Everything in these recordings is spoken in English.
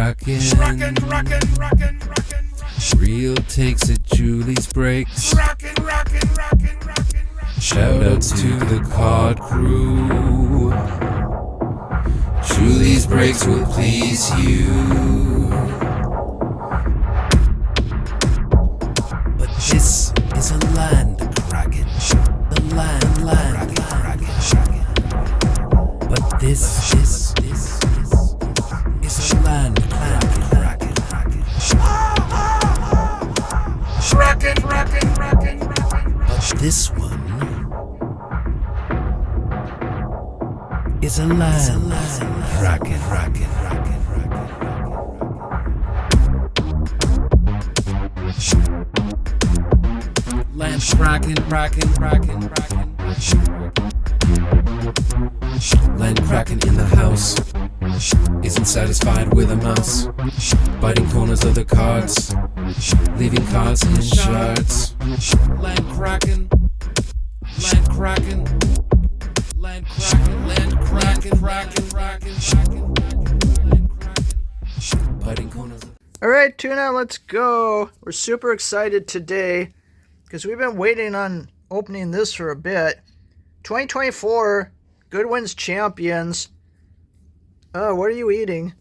rockin'. Real takes at Julie's breaks. Shout out to the cod crew. Julie's breaks will please you. But this is a land kraken. The land kraken. But this is a land kraken. But this one is a land kraken. Land kraken. Land kraken in the house. Isn't satisfied with a mouse. Biting corners of the cards. Leaving cards in shards. Land kraken. Biting corners. Alright, Tuna, let's go. We're super excited today because we've been waiting on opening this for a bit. 2024 Goodwins champions. What are you eating?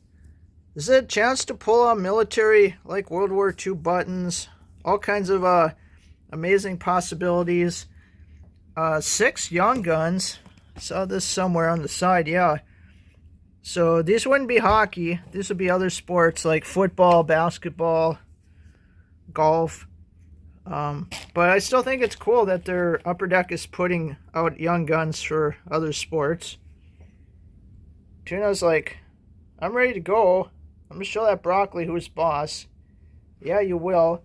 Is it a chance to pull on military like World War II buttons? All kinds of amazing possibilities. 6 young guns. Saw this somewhere on the side, yeah. So these wouldn't be hockey. These would be other sports like football, basketball, golf. But I still think it's cool that their Upper Deck is putting out young guns for other sports. Tuna's like, I'm ready to go. I'm going to show that broccoli who's boss. Yeah, you will.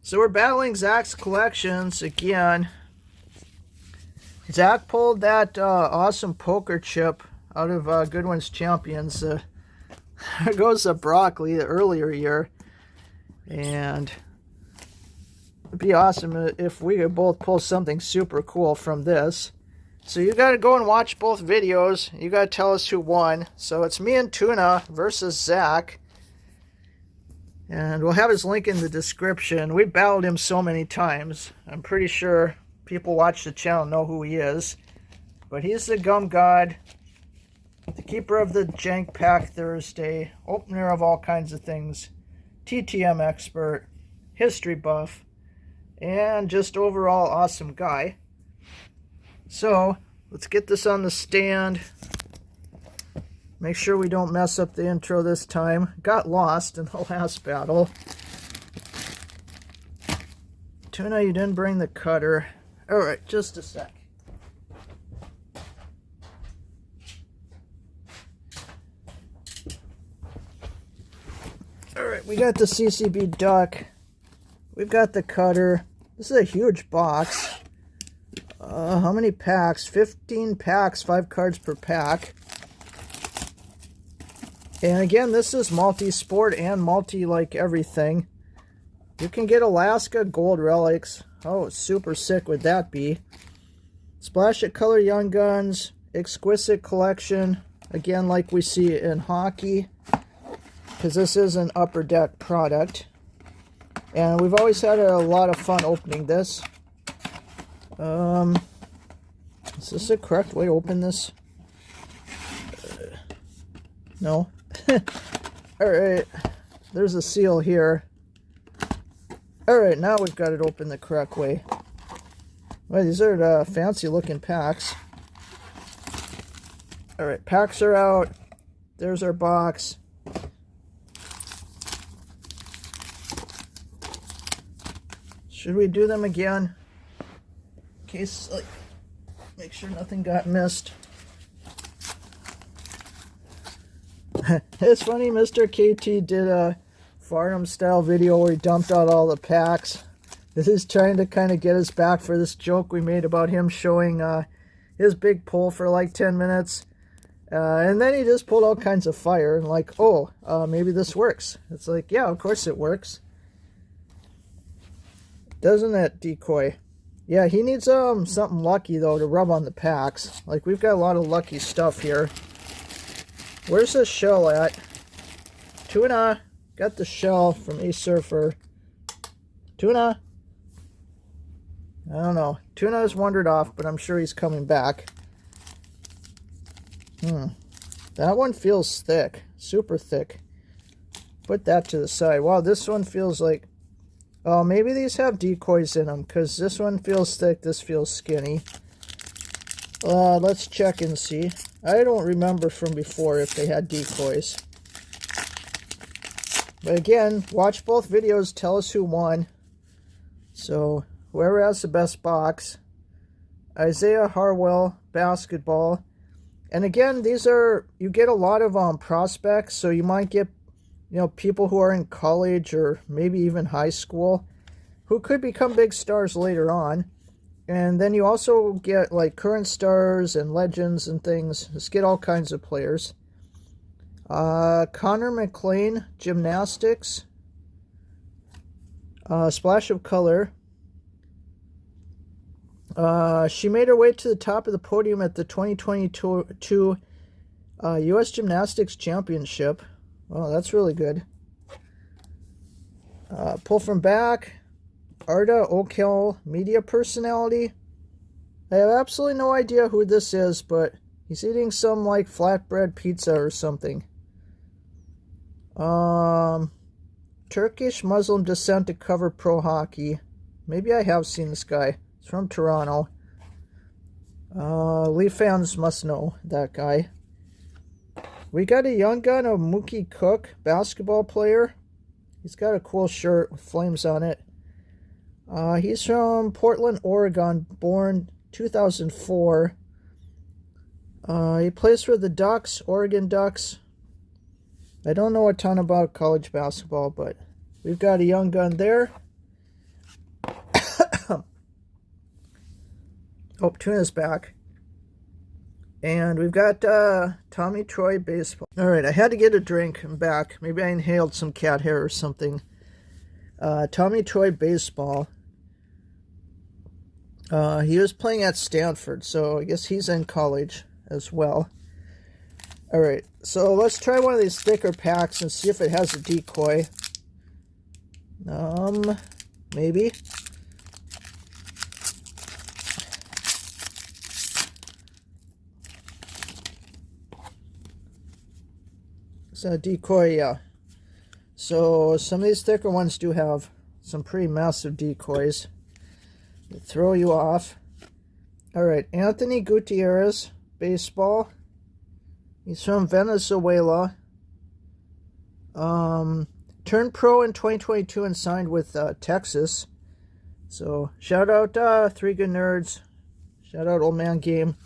So we're battling Zach's collections again. Zach pulled that awesome poker chip out of Goodwins champions. There goes the broccoli the earlier year. And it'd be awesome if we could both pull something super cool from this. So you got to go and watch both videos. You got to tell us who won. So it's me and Tuna versus Zach. And we'll have his link in the description. We battled him so many times. I'm pretty sure people watch the channel know who he is. But he's the gum god. The keeper of the Jank Pack Thursday. Opener of all kinds of things. TTM expert. History buff. And just overall awesome guy. So, let's get this on the stand. Make sure we don't mess up the intro this time. Got lost in the last battle. Tuna, you didn't bring the cutter. Alright, just a sec. Alright, we got the CCB duck. We've got the cutter. This is a huge box. How many packs? 15 packs, 5 cards per pack. And again, this is multi-sport and multi-like everything. You can get Alaska gold relics. Oh, super sick would that be. Splash it color young guns. Exquisite collection. Again, like we see in hockey. Because this is an Upper Deck product. And we've always had a lot of fun opening this. Is this the correct way to open this? No. Alright. There's a seal here. Alright, now we've got it open the correct way. Well, these are fancy looking packs. Alright, packs are out. There's our box. Should we do them again? In case, like, make sure nothing got missed. It's funny, Mr. KT did a Farnham style video where he dumped out all the packs. This is trying to kind of get us back for this joke we made about him showing his big pull for like 10 minutes. And then he just pulled all kinds of fire and like, oh, maybe this works. It's like, yeah, of course it works. Doesn't it, Decoy? Yeah, he needs something lucky, though, to rub on the packs. Like, we've got a lot of lucky stuff here. Where's this shell at? Tuna got the shell from A Surfer. Tuna. I don't know. Tuna has wandered off, but I'm sure he's coming back. That one feels thick. Super thick. Put that to the side. Wow, this one feels like... Oh, maybe these have decoys in them, because this one feels thick, this feels skinny. Let's check and see. I don't remember from before if they had decoys. But again, watch both videos, tell us who won. So, whoever has the best box. Isaiah Harwell, basketball. And again, these are, you get a lot of prospects, so you might get, you know, people who are in college or maybe even high school who could become big stars later on. And then you also get like current stars and legends and things. Just get all kinds of players. Connor McLean, gymnastics. Splash of color. She made her way to the top of the podium at the 2022 U.S. Gymnastics Championship. Oh, that's really good. Pull from back. Arda Okel, media personality. I have absolutely no idea who this is, but he's eating some like flatbread pizza or something. Turkish Muslim descent to cover pro hockey. Maybe I have seen this guy. He's from Toronto. Leaf fans must know that guy. We got a young gun of Mookie Cook, basketball player. He's got a cool shirt with flames on it. He's from Portland, Oregon, born 2004. He plays for the Ducks, Oregon Ducks. I don't know a ton about college basketball, but we've got a young gun there. Oh, Tuna's back. And we've got Tommy Troy baseball. All right, I had to get a drink. I'm back. Maybe I inhaled some cat hair or something. Tommy Troy baseball. He was playing at Stanford, so I guess he's in college as well. All right, so let's try one of these thicker packs and see if it has a decoy. Maybe. It's a decoy, yeah. So some of these thicker ones do have some pretty massive decoys that throw you off. All right, Anthony Gutierrez, baseball. He's from Venezuela. Turned pro in 2022 and signed with Texas. So shout out Three Good Nerds. Shout out Old Man Game.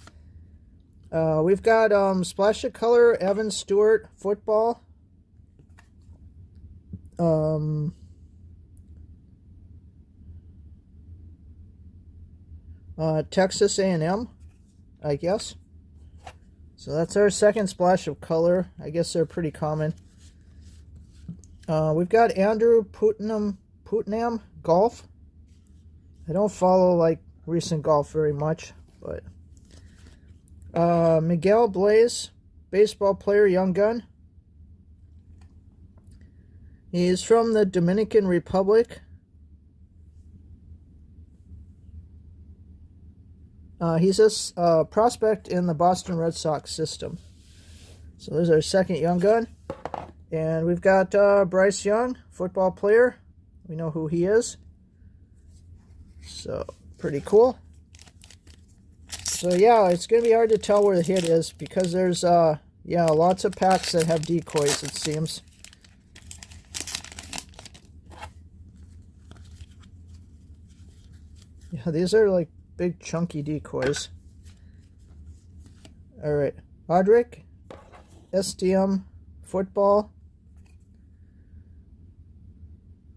We've got Splash of Color, Evan Stewart, football. Texas A&M, I guess. So that's our second splash of color. I guess they're pretty common. We've got Andrew Putnam, golf. I don't follow like recent golf very much, but Miguel Blaze, baseball player, young gun. He's from the Dominican Republic. He's a prospect in the Boston Red Sox system. So there's our second young gun. And we've got Bryce Young, football player. We know who he is. So, pretty cool. So yeah, it's going to be hard to tell where the hit is because there's, yeah, lots of packs that have decoys, it seems. Yeah, these are like big chunky decoys. Alright, Audric, STM, football.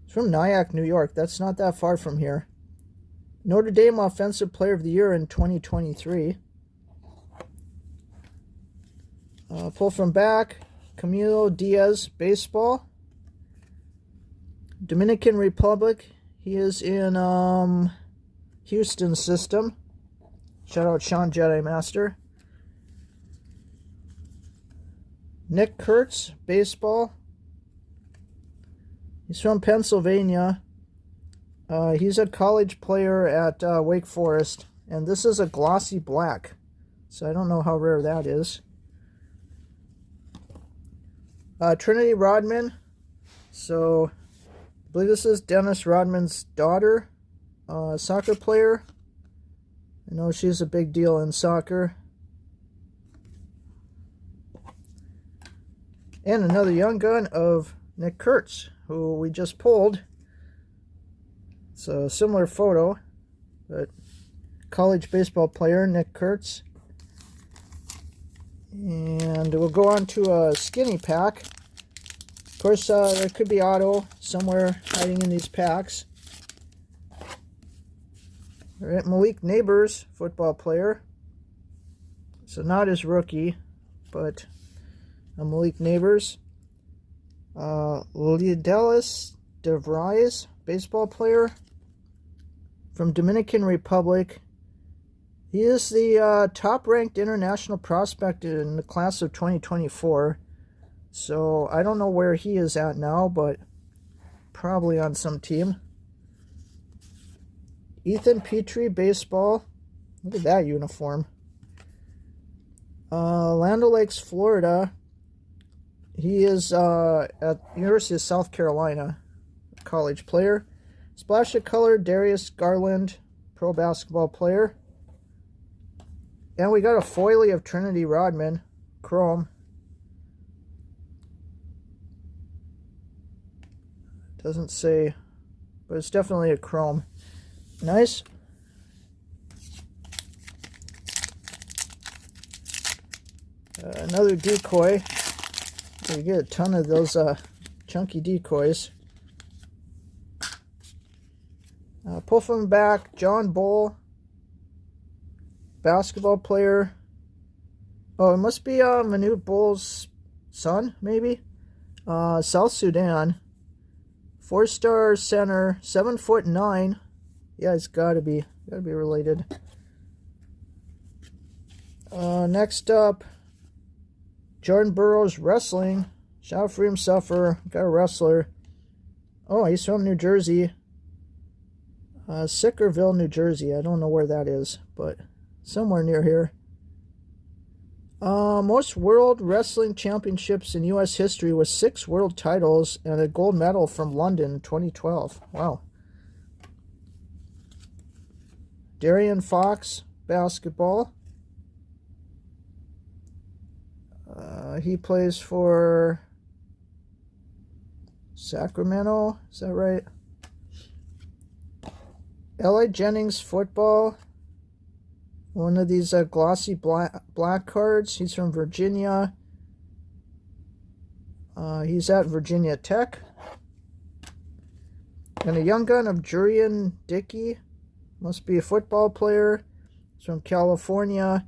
It's from Nyack, New York. That's not that far from here. Notre Dame Offensive Player of the Year in 2023. Pull from back, Camilo Diaz, baseball. Dominican Republic. He is in Houston system. Shout out Sean Jedi Master. Nick Kurtz, baseball. He's from Pennsylvania. He's a college player at Wake Forest. And this is a glossy black. So I don't know how rare that is. Trinity Rodman. So I believe this is Dennis Rodman's daughter. Soccer player. I know she's a big deal in soccer. And another young gun of Nick Kurtz, who we just pulled. It's a similar photo, but college baseball player Nick Kurtz. And we'll go on to a skinny pack. Of course, there could be auto somewhere hiding in these packs. All right, Malik Neighbors, football player. So not his rookie, but Malik Neighbors. Leodelis DeVries, baseball player from Dominican Republic. He is the top-ranked international prospect in the class of 2024. So I don't know where he is at now, but probably on some team. Ethan Petrie, baseball. Look at that uniform. Land O'Lakes, Florida. He is at University of South Carolina, college player. Splash of color, Darius Garland, pro basketball player. And we got a foilie of Trinity Rodman, chrome. Doesn't say, but it's definitely a chrome. Nice. Another decoy. You get a ton of those chunky decoys. Pull from the back, John Bull, basketball player. Oh, it must be Manute Bull's son, maybe. South Sudan. 4-star center, 7'9". Yeah, it's gotta be related. Next up, Jordan Burroughs, wrestling. Shout out for him, suffer. Got a wrestler. Oh, he's from New Jersey. Sickerville, New Jersey. I don't know where that is, but somewhere near here. Most World Wrestling Championships in U.S. history with 6 world titles and a gold medal from London 2012. Wow. Darian Fox, basketball. He plays for Sacramento. Is that right? L.A. Jennings, football. One of these glossy black cards. He's from Virginia. He's at Virginia Tech. And a young gun of Jurian Dickey. Must be a football player. He's from California.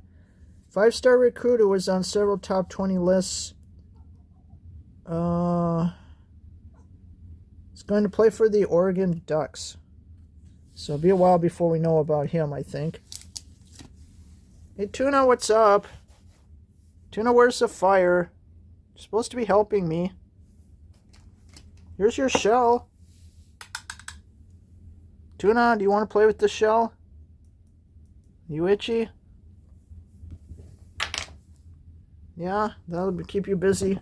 5-star recruit who was on several top 20 lists. He's going to play for the Oregon Ducks. So it'll be a while before we know about him, I think. Hey, Tuna, what's up? Tuna, where's the fire? You're supposed to be helping me. Here's your shell. Tuna, do you want to play with the shell? You itchy? Yeah, that'll keep you busy.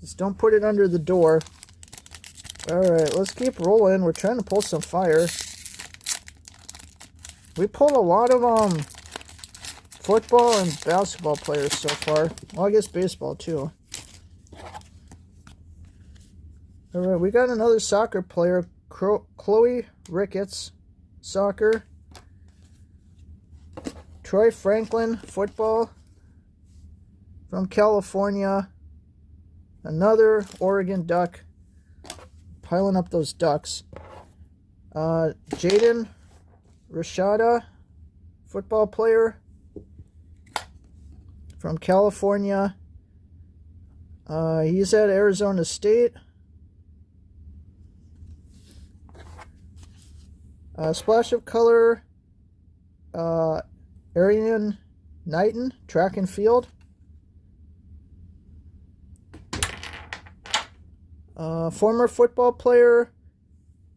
Just don't put it under the door. Alright, let's keep rolling. We're trying to pull some fire. We pulled a lot of football and basketball players so far. Well, I guess baseball too. Alright, we got another soccer player, Chloe Ricketts, soccer. Troy Franklin, football, from California. Another Oregon Duck. Piling up those ducks. Jaden Rashada, football player, from California. He's at Arizona State. Splash of color, Arian Knighton, track and field. Former football player.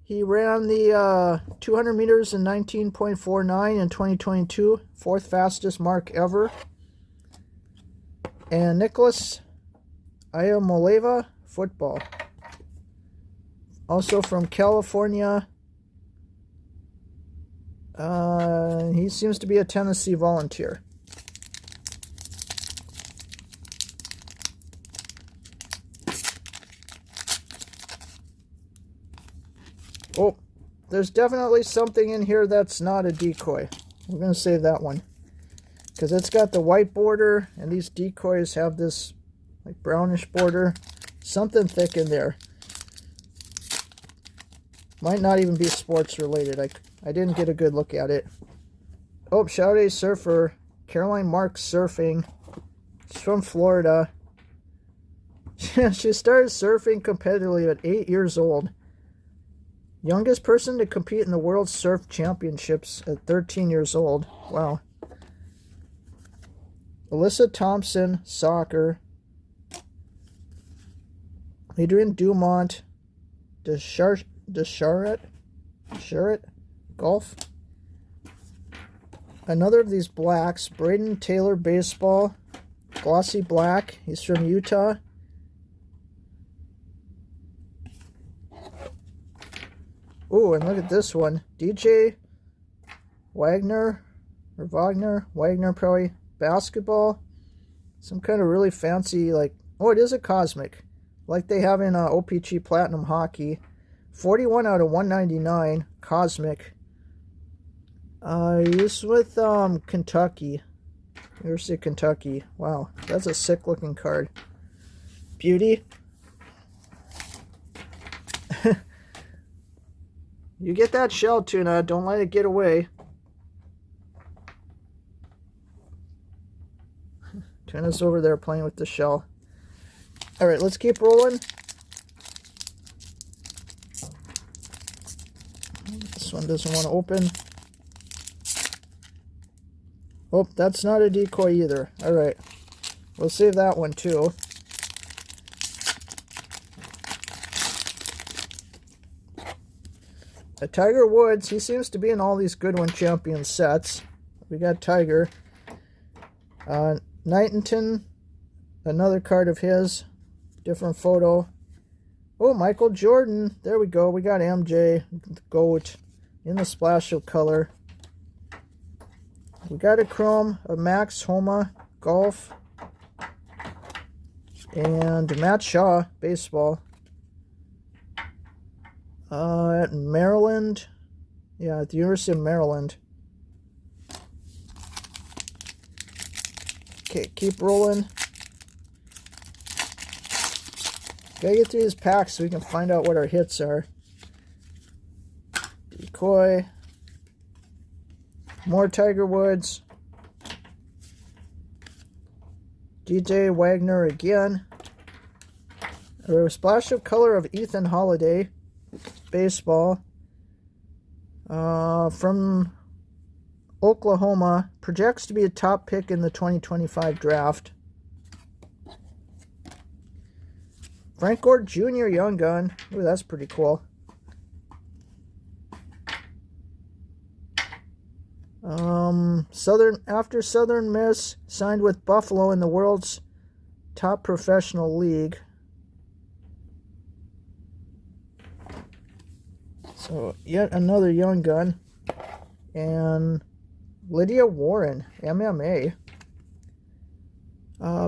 He ran the 200 meters in 19.49 in 2022. Fourth fastest mark ever. And Nicholas Iamoleva, football. Also from California. He seems to be a Tennessee Volunteer. Oh, there's definitely something in here that's not a decoy. We're going to save that one. Because it's got the white border, and these decoys have this like brownish border. Something thick in there. Might not even be sports related. I didn't get a good look at it. Oh, Shout Surfer. Caroline Marks surfing. She's from Florida. She started surfing competitively at 8 years old. Youngest person to compete in the World Surf Championships at 13 years old. Wow. Alyssa Thompson, soccer. Adrian Dumont, Descharet, golf. Another of these blacks, Braden Taylor, baseball. Glossy black. He's from Utah. Ooh, and look at this one. DJ Wagner, Wagner probably, basketball. Some kind of really fancy, like, oh, it is a cosmic. Like they have in OPG Platinum Hockey. 41 out of 199, cosmic. He's with Kentucky. University of Kentucky. Wow, that's a sick looking card. Beauty. You get that shell, Tuna. Don't let it get away. Tuna's over there playing with the shell. Alright, let's keep rolling. This one doesn't want to open. Oh, that's not a decoy either. Alright. We'll save that one too. Tiger Woods, he seems to be in all these Goodwin Champion sets. We got Tiger. Knighton, another card of his. Different photo. Oh, Michael Jordan. There we go. We got MJ, the GOAT, in the splash of color. We got a chrome of Max Homa, golf. And Matt Shaw, baseball. At Maryland. Yeah, at the University of Maryland. Okay, keep rolling. Gotta get through these packs so we can find out what our hits are. Decoy. More Tiger Woods. DJ Wagner again. A splash of color of Ethan Holiday. Baseball. From Oklahoma. Projects to be a top pick in the 2025 draft. Frank Gore Jr. Young Gun. Ooh, that's pretty cool. Southern Miss signed with Buffalo in the world's top professional league. So yet another Young Gun. And Lydia Warren, MMA.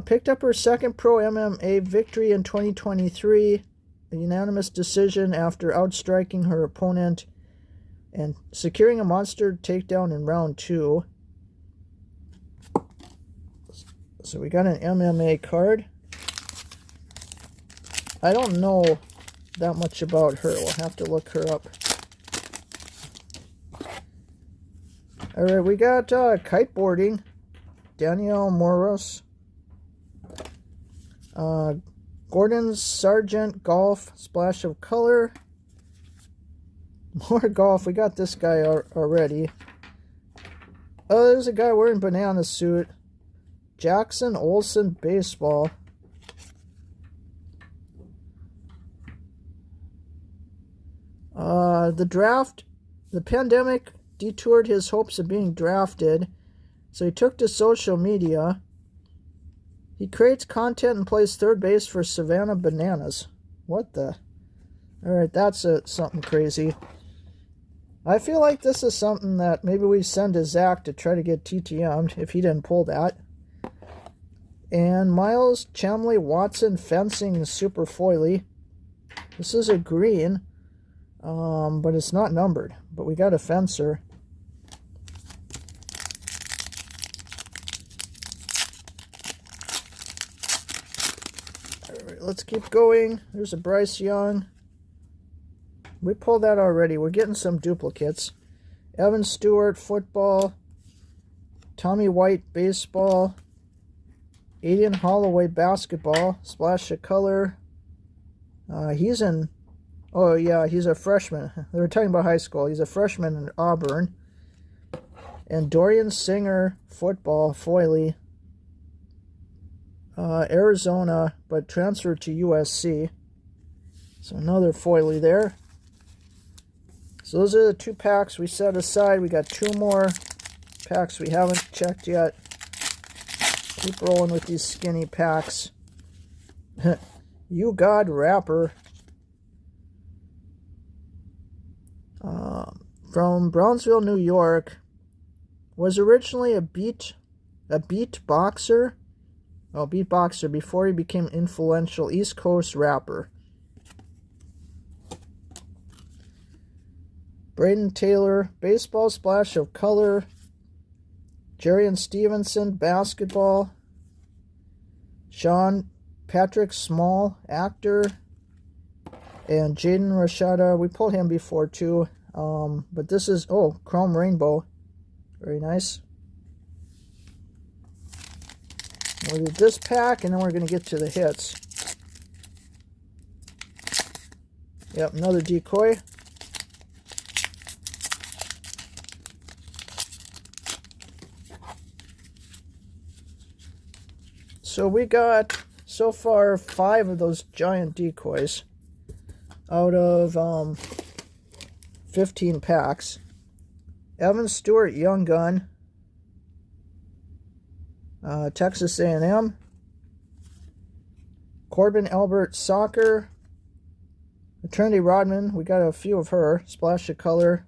Picked up her second pro MMA victory in 2023. A unanimous decision after outstriking her opponent and securing a monster takedown in round 2. So we got an MMA card. I don't know that much about her. We'll have to look her up. Alright, we got kiteboarding. Danielle Moros. Gordon Sargent, golf, splash of color. More golf. We got this guy already. Oh, there's a guy wearing banana suit. Jackson Olsen, baseball. The pandemic detoured his hopes of being drafted, so he took to social media. He creates content and plays third base for Savannah Bananas. What the? Alright, that's something crazy. I feel like this is something that maybe we send to Zach to try to get TTM'd if he didn't pull that. And Miles Chamley Watson Fencing Super Foily. This is a green, but it's not numbered. But we got a fencer. Alright, let's keep going. There's a Bryce Young. We pulled that already. We're getting some duplicates. Evan Stewart, football. Tommy White, baseball. Aiden Holloway, basketball. Splash of color. He's in... Oh, yeah, he's a freshman. They were talking about high school. He's a freshman in Auburn. And Dorian Singer, football, foily. Arizona, but transferred to USC. So another foily there. So those are the 2 packs we set aside. We got 2 more packs we haven't checked yet. Keep rolling with these skinny packs. You God Rapper. From Brownsville, New York. Was originally a beat boxer. Oh, beatboxer before he became influential East Coast rapper. Braden Taylor, baseball, splash of color. Jarian Stevenson, basketball. Sean Patrick Small, actor. And Jaden Rashada, we pulled him before too. But this is, Chrome Rainbow. Very nice. We'll do this pack, and then we're going to get to the hits. Yep, another decoy. So we got, so far, 5 of those giant decoys out of 15 packs. Evan Stewart, Young Gun. Texas A&M. Corbin Albert, Soccer. Trinity Rodman, we got a few of her. Splash of color.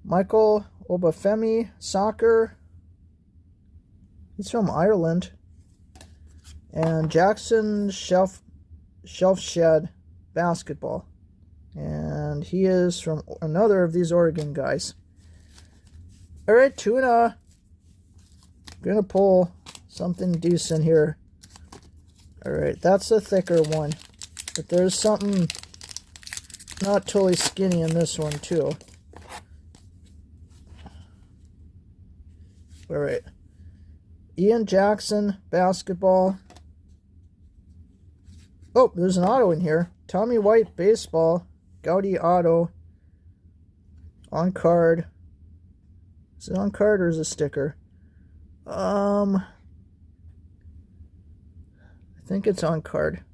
Michael Obafemi, Soccer. He's from Ireland. And Jackson Shelfshed, basketball. And he is from another of these Oregon guys. Alright, Tuna. Gonna pull something decent here. Alright, that's a thicker one. But there's something not totally skinny in this one too. Alright. Ian Jackson, basketball. Oh, there's an auto in here. Tommy White, baseball. Gaudy auto. On card. Is it on card or is it a sticker? I think it's on card.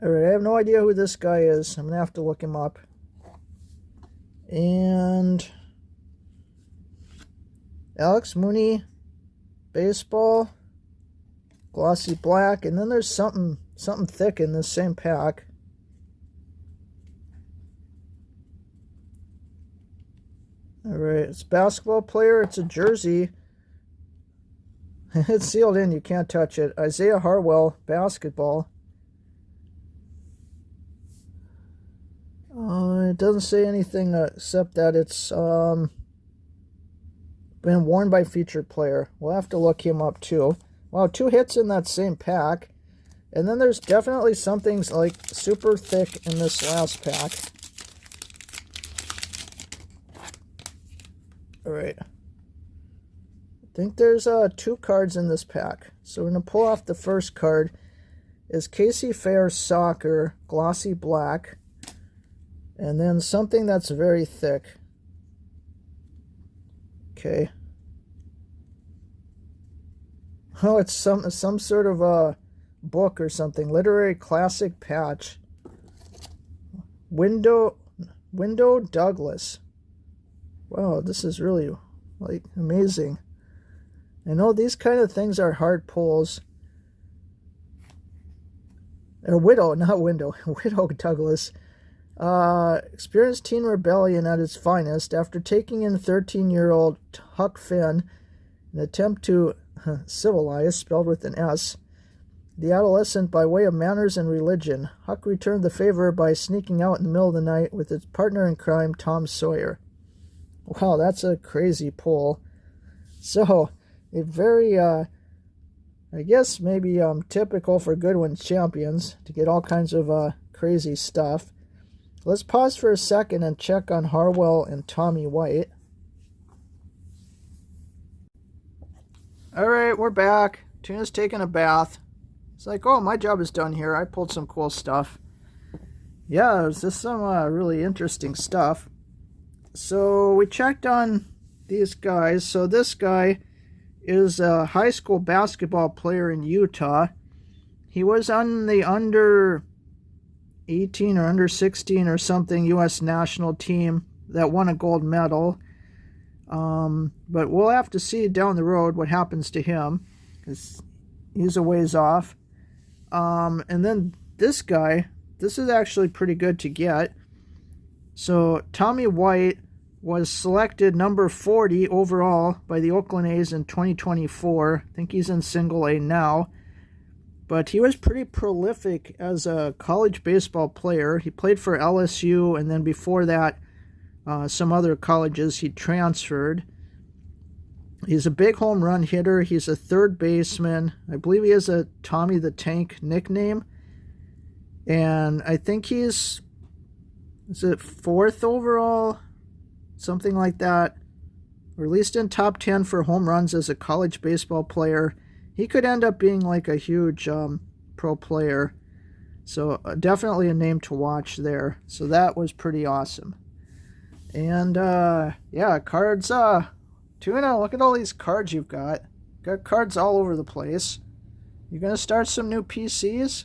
Alright, I have no idea who this guy is. I'm going to have to look him up. And Alex Mooney, baseball. Glossy black, and then there's something thick in this same pack. Alright, it's a basketball player, it's a jersey. It's sealed in, you can't touch it. Isaiah Harwell, basketball. It doesn't say anything except that it's been worn by featured player. We'll have to look him up too. Wow, 2 hits in that same pack. And then there's definitely something like super thick in this last pack. Alright. I think there's 2 cards in this pack. So we're going to pull off the first card. Is Casey Fair, Soccer, glossy black. And then something that's very thick. Okay. Oh, it's some sort of book or something. Literary classic patch. Window Douglas. Wow, this is really like amazing. I know these kind of things are hard pulls. Widow, not window. Widow Douglas. Experienced teen rebellion at its finest after taking in 13-year-old Huck Finn, an attempt to civilize, spelled with an S, the adolescent by way of manners and religion. Huck returned the favor by sneaking out in the middle of the night with his partner in crime, Tom Sawyer. Wow, that's a crazy pull. So, a very, I guess maybe typical for Goodwins champions to get all kinds of crazy stuff. Let's pause for a second and check on Harwell and Tommy White. Alright, we're back. Tuna's taking a bath. It's like, oh, my job is done here. I pulled some cool stuff. Yeah, there's just some really interesting stuff. So we checked on these guys. So this guy is a high school basketball player in Utah. He was on the under 18 or under 16 or something U.S. national team that won a gold medal. But we'll have to see down the road what happens to him, because he's a ways off. And then this guy, this is actually pretty good to get. So Tommy White was selected number 40 overall by the Oakland A's in 2024. I think he's in single A now. But he was pretty prolific as a college baseball player. He played for LSU, and then before that, some other colleges he transferred. He's a big home run hitter. He's a third baseman. I believe he has a Tommy the Tank nickname. And I think is it 4th overall? Something like that. Or at least in top 10 for home runs as a college baseball player. He could end up being like a huge pro player. So definitely a name to watch there. So that was pretty awesome. And yeah, cards. Tuna, look at all these cards you've got. Got cards all over the place. You gonna start some new PCs?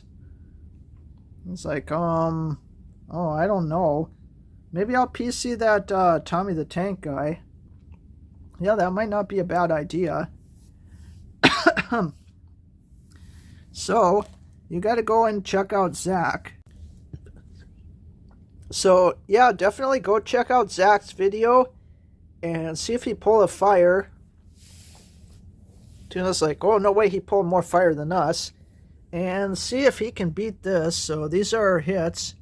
It's like, oh, I don't know. Maybe I'll PC that Tommy the Tank guy. Yeah, that might not be a bad idea. So, you got to go and check out Zach. So, yeah, definitely go check out Zach's video and see if he pulled a fire. Tuna's like, oh, no way, he pulled more fire than us. And see if he can beat this. So, these are our hits.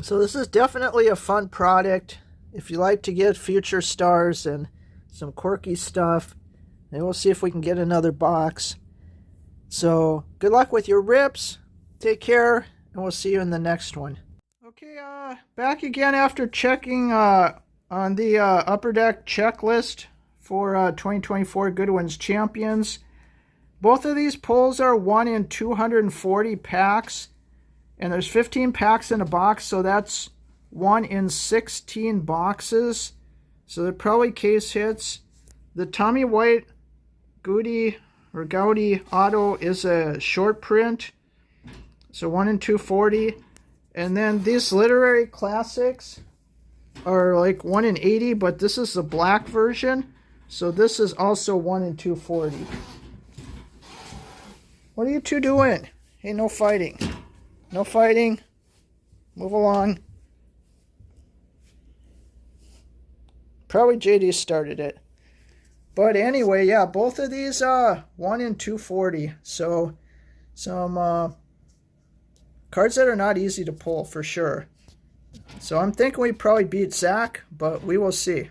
So, this is definitely a fun product. If you like to get future stars and some quirky stuff, and we'll see if we can get another box. So, good luck with your rips. Take care, and we'll see you in the next one. Okay, back again after checking on the Upper Deck checklist for 2024 Goodwins Champions. Both of these pulls are 1 in 240 packs, and there's 15 packs in a box, so that's 1 in 16 boxes. So they're probably case hits. The Tommy White Gaudy Auto is a short print, so 1 in 240. And then these literary classics are like 1 in 80, but this is the black version, so this is also 1 in 240. What are you two doing? Hey, no fighting. No fighting. Move along. Probably JD started it. But anyway, yeah, both of these 1 in 240. So some cards that are not easy to pull for sure. So I'm thinking we probably beat Zach, but we will see.